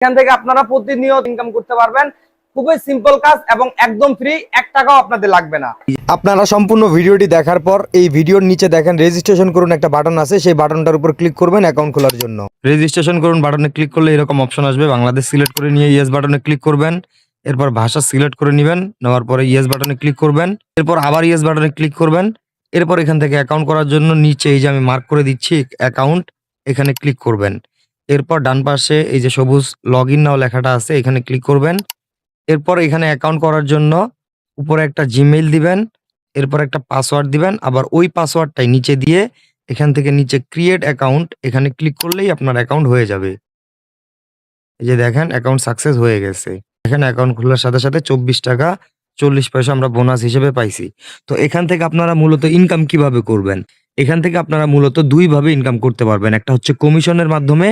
এখান থেকে আপনারা প্রতিনিয়ত ইনকাম করতে পারবেন। খুবই সিম্পল কাজ এবং একদম ফ্রি, 1 টাকাও আপনাদের লাগবে না। আপনারা সম্পূর্ণ ভিডিওটি দেখার পর এই ভিডিওর নিচে দেখেন রেজিস্ট্রেশন করুন একটা বাটন আছে, সেই বাটনটার উপর ক্লিক করবেন অ্যাকাউন্ট খোলার জন্য। রেজিস্ট্রেশন করুন বাটনে ক্লিক করলে এরকম অপশন আসবে, বাংলাদেশ সিলেক্ট করে নিয়ে ইয়েস বাটনে ক্লিক করবেন। এরপর ভাষা সিলেক্ট করে নেবেন, নেওয়ার পরে ইয়েস বাটনে ক্লিক করবেন। এরপর আবার ইয়েস বাটনে ক্লিক করবেন। এরপর এখান থেকে অ্যাকাউন্ট করার জন্য নিচে এই যে আমি মার্ক করে দিচ্ছি অ্যাকাউন্ট, এখানে ক্লিক করবেন। এরপর ডান পাশে এই যে সবুজ লগ ইন নাও লেখাটা আছে, এখানে ক্লিক করবেন। এরপর এখানে অ্যাকাউন্ট করার জন্য উপরে একটা জিমেইল দিবেন, এরপর একটা পাসওয়ার্ড দিবেন, আবার ওই পাসওয়ার্ডটাই নিচে দিয়ে এখান থেকে নিচে ক্রিয়েট অ্যাকাউন্ট এখানে ক্লিক করলেই আপনার অ্যাকাউন্ট হয়ে যাবে। এই যে দেখেন অ্যাকাউন্ট সাকসেস হয়ে গেছে। দেখেন অ্যাকাউন্ট খোলার সাথে সাথে 24 টাকা 40 পয়সা আমরা বোনাস হিসেবে পাইছি। তো এখান থেকে আপনারা মূলত ইনকাম কিভাবে করবেন? এখান থেকে আপনারা মূলত ২ ভাবে ইনকাম করতে পারবেন। একটা হচ্ছে কমিশনের মাধ্যমে,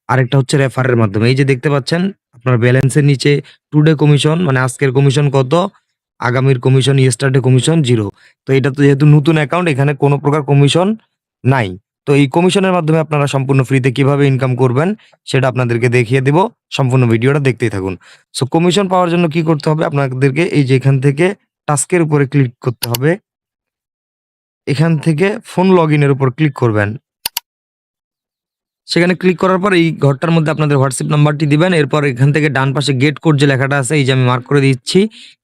আরেকটা হচ্ছে রেফারের মাধ্যমে। এই যে দেখতে পাচ্ছেন আপনার ব্যালেন্সের নিচে টুডে কমিশন মানে আজকের কমিশন কত, আগামীর কমিশন, ইয়েস্টারডে কমিশন 0। তো এটা তো যেহেতু নতুন অ্যাকাউন্ট এখানে কোনো প্রকার কমিশন নাই। তো এই কমিশনের মাধ্যমে আপনারা সম্পূর্ণ ফ্রিতে কিভাবে ইনকাম করবেন সেটা আপনাদেরকে দেখিয়ে দেব। সম্পূর্ণ ভিডিওটা দেখতেই থাকুন। সো কমিশন পাওয়ার জন্য কি করতে হবে? আপনাদেরকে এই যে এখান থেকে টাস্কের উপরে ক্লিক করতে হবে। এখান থেকে ফোন লগইনের উপর ক্লিক করবেন। সেখানে ক্লিক করার পর এই ঘরটার মধ্যে আপনাদের হোয়াটসঅ্যাপ নাম্বারটি দিবেন। এরপর এখান থেকে ডান পাশে গেট কোড যে লেখাটা আছে, এই যে আমি মার্ক করে দিচ্ছি,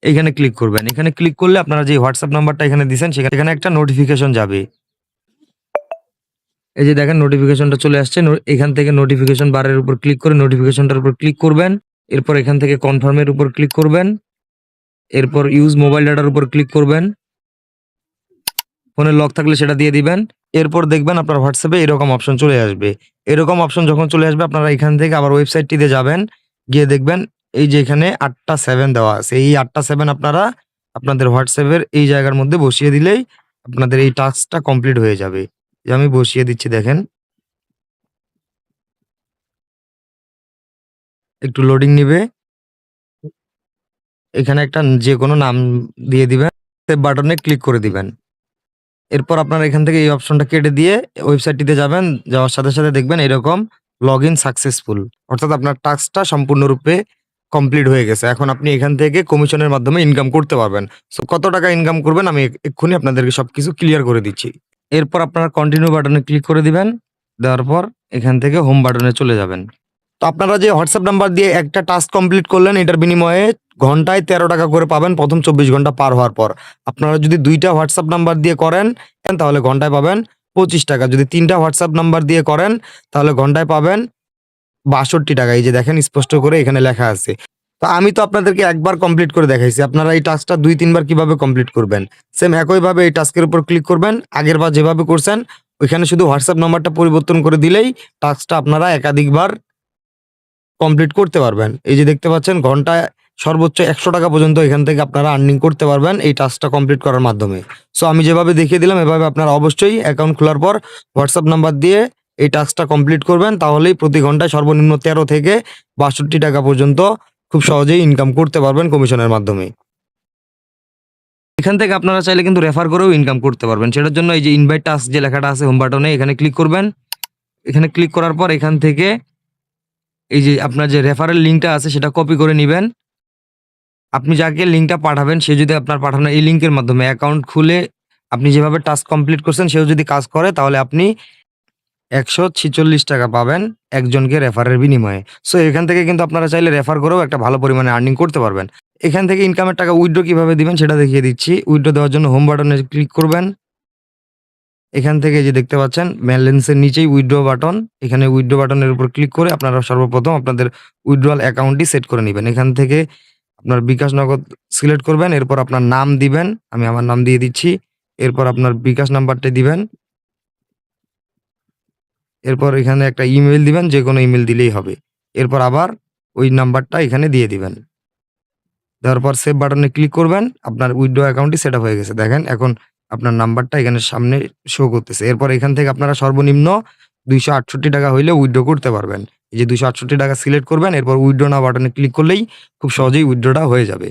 এখানে ক্লিক করবেন। এখানে ক্লিক করলে আপনারা যে হোয়াটসঅ্যাপ নাম্বারটা এখানে দিয়েছেন সেখানে একটা নোটিফিকেশন যাবে। এই যে দেখেন নোটিফিকেশনটা চলে আসছে। এখান থেকে নোটিফিকেশন বারের উপর ক্লিক করে নোটিফিকেশনটার উপর ক্লিক করবেন। এরপর এখান থেকে কনফার্মের উপর ক্লিক করবেন। এরপর ইউজ মোবাইল ডাটার উপর ক্লিক করবেন। ফোনে লক থাকলে সেটা দিয়ে দিবেন। এরপর দেখবেন আপনার হোয়াটসঅ্যাপে এরকম অপশন চলে আসবে। এরকম অপশন যখন চলে আসবে আপনারা এখান থেকে আবার ওয়েবসাইটটিতে যাবেন। গিয়ে দেখবেন এই যে এখানে ৮টা 7 দেওয়া আছে। এই ৮টা 7 আপনারা আপনাদের হোয়াটসঅ্যাপের এই জায়গার মধ্যে বসিয়ে দিলেই আপনাদের এই টাস্কটা কমপ্লিট হয়ে যাবে। যে আমি বসিয়ে দিচ্ছি দেখেন। একটু লোডিং নিবে। এখানে একটা যেকোনো নাম দিয়ে দিবেন। সেভ বাটনে ক্লিক করে দিবেন। এরপর আপনারা এখান থেকে এই অপশনটা কেটে দিয়ে ওয়েবসাইটটিতে যাবেন। যাওয়ার সাথে সাথে দেখবেন এরকম লগইন সাকসেসফুল, অর্থাৎ আপনার টাস্কটা সম্পূর্ণরূপে কমপ্লিট হয়ে গেছে। এখন আপনি এখান থেকে কমিশনের মাধ্যমে ইনকাম করতে পারবেন। সো কত টাকা ইনকাম করবেন আমি এক্ষুনি আপনাদেরকে সবকিছু ক্লিয়ার করে দিচ্ছি। এরপর আপনারা কন্টিনিউ বাটনে ক্লিক করে দিবেন। দেওয়ার পর এখান থেকে হোম বাটনে চলে যাবেন। তো আপনারা যে হোয়াটসঅ্যাপ নাম্বার দিয়ে একটা টাস্ক কমপ্লিট করলেন, এটার বিনিময়ে ঘন্টায় ১৩ টাকা করে পাবেন প্রথম ২৪ ঘন্টা পার হওয়ার পর। আপনারা যদি ২টা হোয়াটসঅ্যাপ নাম্বার দিয়ে করেন তাহলে ঘন্টায় পাবেন ২৫ টাকা। যদি ৩টা হোয়াটসঅ্যাপ নাম্বার দিয়ে করেন তাহলে ঘন্টায় পাবেন ৬২ টাকা। এই যে দেখেন স্পষ্ট করে এখানে লেখা আছে। তো আমি তো আপনাদেরকে একবার কমপ্লিট করে দেখাইছি। আপনারা এই টাস্কটা ২-৩ বার কিভাবে কমপ্লিট করবেন সেম একইভাবে এই টাস্কের উপর ক্লিক করবেন। আগের বার যেভাবে করছেন ওইখানে শুধু হোয়াটসঅ্যাপ নাম্বারটা পরিবর্তন করে দিলেই টাস্কটা আপনারা একাধিকবার কমপ্লিট করতে পারবেন। এই যে দেখতে পাচ্ছেন ঘন্টায় সর্বোচ্চ ১০০ টাকা পর্যন্ত এখান থেকে আপনারা আর্নিং করতে পারবেন এই টাস্কটা কমপ্লিট করার মাধ্যমে। সো আমি যেভাবে দেখিয়ে দিলাম এভাবে আপনারা অবশ্যই অ্যাকাউন্ট খোলার পর হোয়াটসঅ্যাপ নাম্বার দিয়ে এই টাস্কটা কমপ্লিট করবেন। তাহলেই প্রতি ঘন্টায় সর্বনিম্ন ১৩ থেকে ৬২ টাকা পর্যন্ত খুব সহজেই ইনকাম করতে পারবেন কমিশনের মাধ্যমে। এখান থেকে আপনারা চাইলে কিন্তু রেফার করেও ইনকাম করতে পারবেন। সেটার জন্য এই যে ইনভাইট টাস্ক যে লেখাটা আছে হোম বাটনে এখানে ক্লিক করবেন। এখানে ক্লিক করার পর এখান থেকে এই যে আপনার যে রেফারেল লিঙ্কটা আছে সেটা কপি করে নিবেন। আপনি যাকে লিঙ্কটা পাঠাবেন সে যদি আপনার পাঠানো এই লিঙ্কের মাধ্যমে অ্যাকাউন্ট খুলে আপনি যেভাবে টাস্ক কমপ্লিট করছেন সেও যদি কাজ করে তাহলে আপনি ১৪৬ টাকা পাবেন একজনকে রেফারের বিনিময়ে। সো এখান থেকে কিন্তু আপনারা চাইলে রেফার করেও একটা ভালো পরিমাণে আর্নিং করতে পারবেন। এখান থেকে ইনকামের টাকা উইথড্র কিভাবে দিবেন সেটা দেখিয়ে দিচ্ছি। উইথড্র দেওয়ার জন্য হোম বাটনে ক্লিক করবেন। এখান থেকে যে দেখতে পাচ্ছেন ব্যালেন্সের নিচেই উইথড্র বাটন, এখানে উইথড্র বাটনের উপর ক্লিক করে আপনারা সর্বপ্রথম আপনাদের উইথড্রয়াল অ্যাকাউন্টটি সেট করে নেবেন। এখান থেকে আপনার বিকাশ নগদ সিলেক্ট করবেন। এরপর আপনার নাম দিবেন, আমি আমার নাম দিয়ে দিচ্ছি। এরপর আপনার বিকাশ নাম্বারটা দিবেন। এরপর এখানে একটা ইমেইল দিবেন, যে কোনো ইমেইল দিলেই হবে। এরপর আবার ওই নাম্বারটা এখানে দিয়ে দিবেন। দেওয়ার পর সেভ বাটনে ক্লিক করবেন। আপনার উইথড্র অ্যাকাউন্টটি সেট আপ হয়ে গেছে। দেখেন এখন আপনার নাম্বারটা এখানে সামনে শো করতেছে। এরপর এখান থেকে আপনারা সর্বনিম্ন ২৬৮ টাকা হইলে উইথড্র করতে পারবেন। এই যে ২৬৮ টাকা সিলেক্ট করবেন। এরপর উইথড্র নাও বাটনে ক্লিক করলেই খুব সহজেই উইথড্রটা হয়ে যাবে।